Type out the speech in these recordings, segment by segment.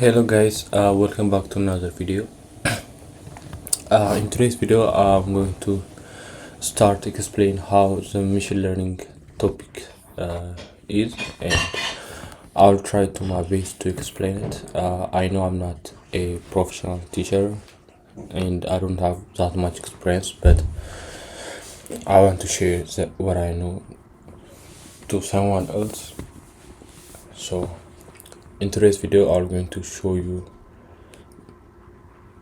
Hello guys, welcome back to another video. In today's video I'm going to start explain how the machine learning topic is, and I'll try to my best to explain it. I know I'm not a professional teacher and I don't have that much experience, but I want to share what I know to someone else. So in today's video I'm going to show you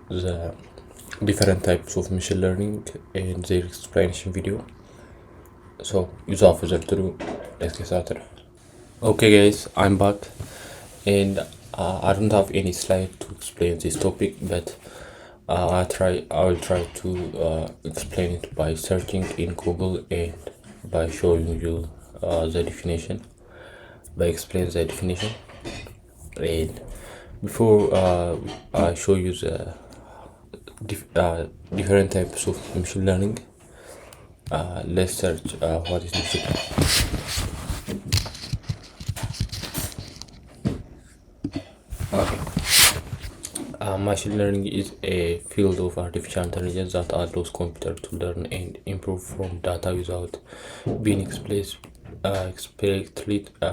the different types of machine learning and their explanation video. So without further ado, let's get started. Okay guys, I'm back, and I don't have any slide to explain this topic, but I will try to explain it by searching in Google and by showing you the definition, by explaining the definition. And before I show you the different types of machine learning, let's search what is machine learning. Machine learning is a field of artificial intelligence that allows computers to learn and improve from data without being explicitly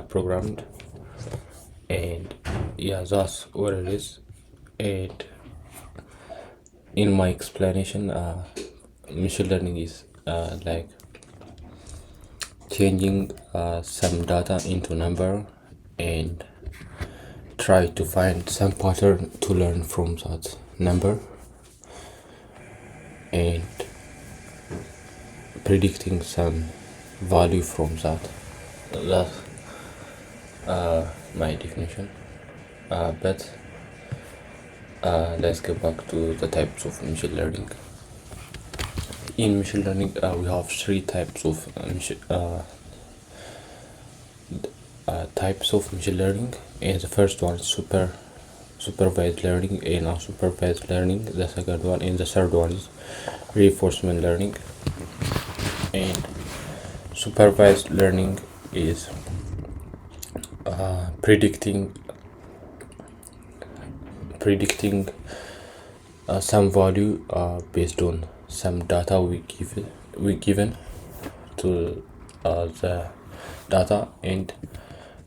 programmed. And yeah, that's what it is. And in my explanation, machine learning is like changing some data into number and try to find some pattern to learn from that number and predicting some value from that. That's my definition. But let's go back to the types of machine learning. In machine learning, we have three types of machine learning, and the first one is supervised learning and unsupervised learning. The second one and the third one is reinforcement learning. And supervised learning is predicting some value based on some data we given to the data. And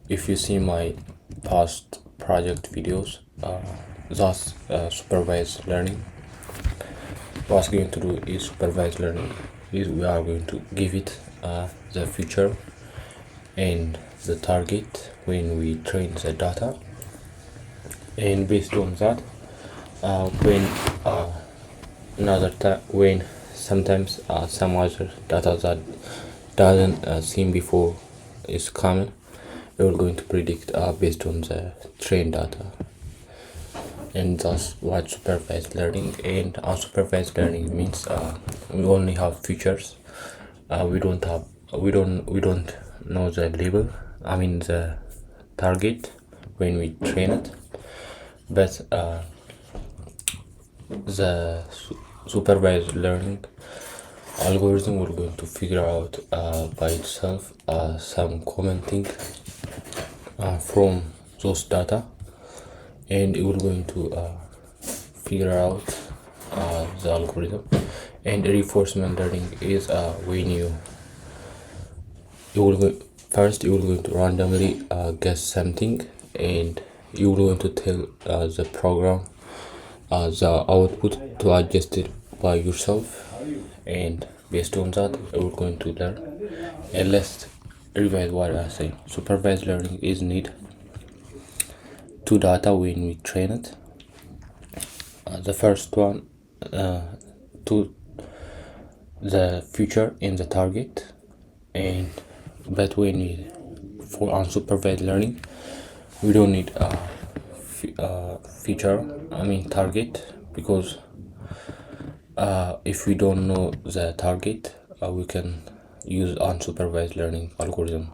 if you see my past project videos, that's supervised learning. What's going to do is supervised learning is we are going to give it the feature and the target when we train the data, and based on that, when sometimes some other data that doesn't seen before is coming, we're going to predict based on the trained data. And that's what supervised learning. And unsupervised learning means we only have features. We don't know the label, the target when we train it, but the supervised learning algorithm will going to figure out by itself some commenting from those data, and it will going to figure out the algorithm. And reinforcement learning is when you will going to randomly guess something, and you will going to tell the program the output to adjust it by yourself, and based on that we're going to learn. And let's revise what I say. Supervised learning is need two data when we train it. The first one to the future and the target, and but when we for unsupervised learning we don't need a feature target, because if we don't know the target we can use unsupervised learning algorithm.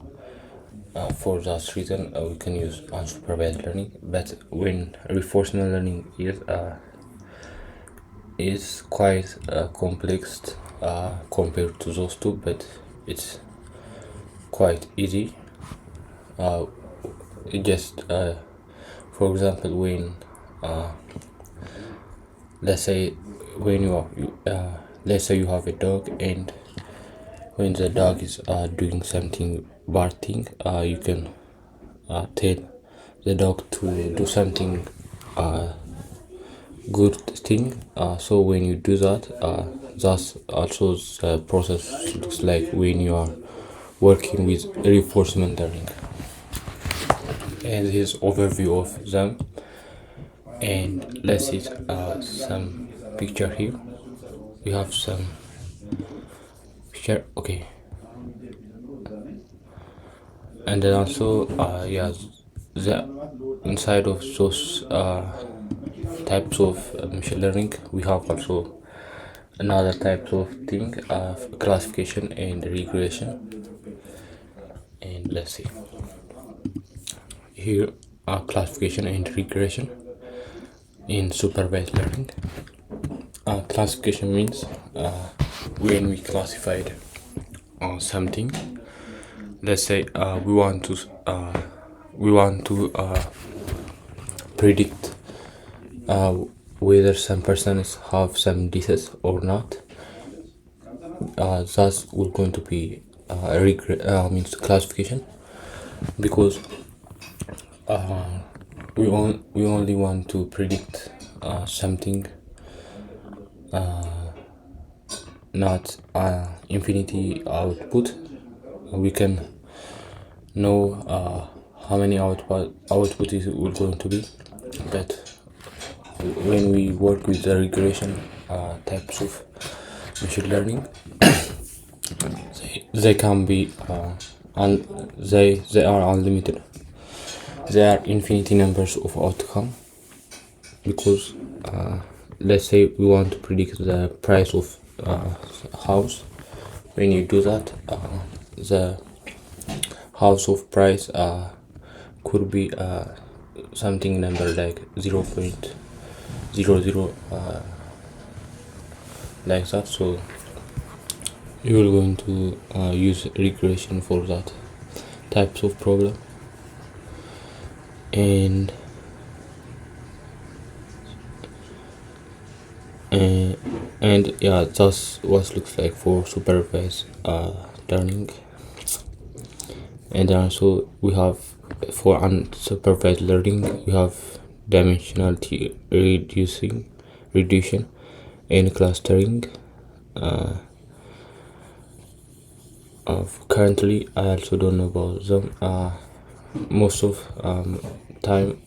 For that reason we can use unsupervised learning. But when reinforcement learning is quite complex compared to those two, but it's quite easy. It just for example, when let's say when let's say you have a dog, and when the dog is doing something bad thing, you can tell the dog to do something good thing. So when you do that, that's also the process looks like when you are working with reinforcement learning. And here's overview of them, and let's see some picture here. We have some picture, okay, and then also yeah, the inside of those types of machine learning, we have also another types of thing, classification and regression. And let's see here, classification and regression in supervised learning. Classification means when we classified something, let's say we want to predict whether some persons have some disease or not. That's will going to be means classification, because we only want to predict something, not infinity output. We can know how many output is going to be, but when we work with the regression types of machine learning, they can be they are unlimited. There are infinity numbers of outcome, because let's say we want to predict the price of house. When you do that, the house of price could be something number like 0.00 like that. So you're going to use regression for that types of problem. And yeah, that's what looks like for supervised learning. And also we have for unsupervised learning, we have dimensionality reduction and clustering. Currently I also don't know about them. Most of time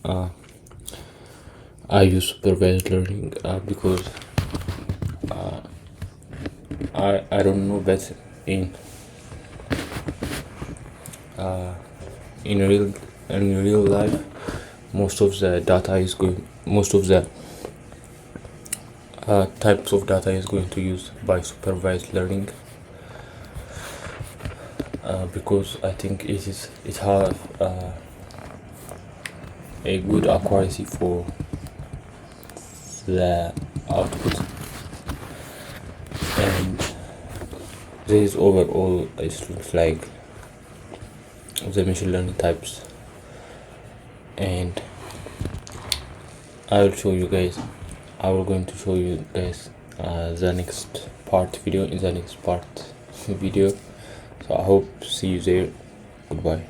I use supervised learning because I don't know, but in real life, most of the types of data is going to use by supervised learning, because I think it has a good accuracy for the output. And this overall, it looks like the machine learning types. And I will show you guys, I will going to show you guys the next part video in the next part video. So I hope see you there. Goodbye.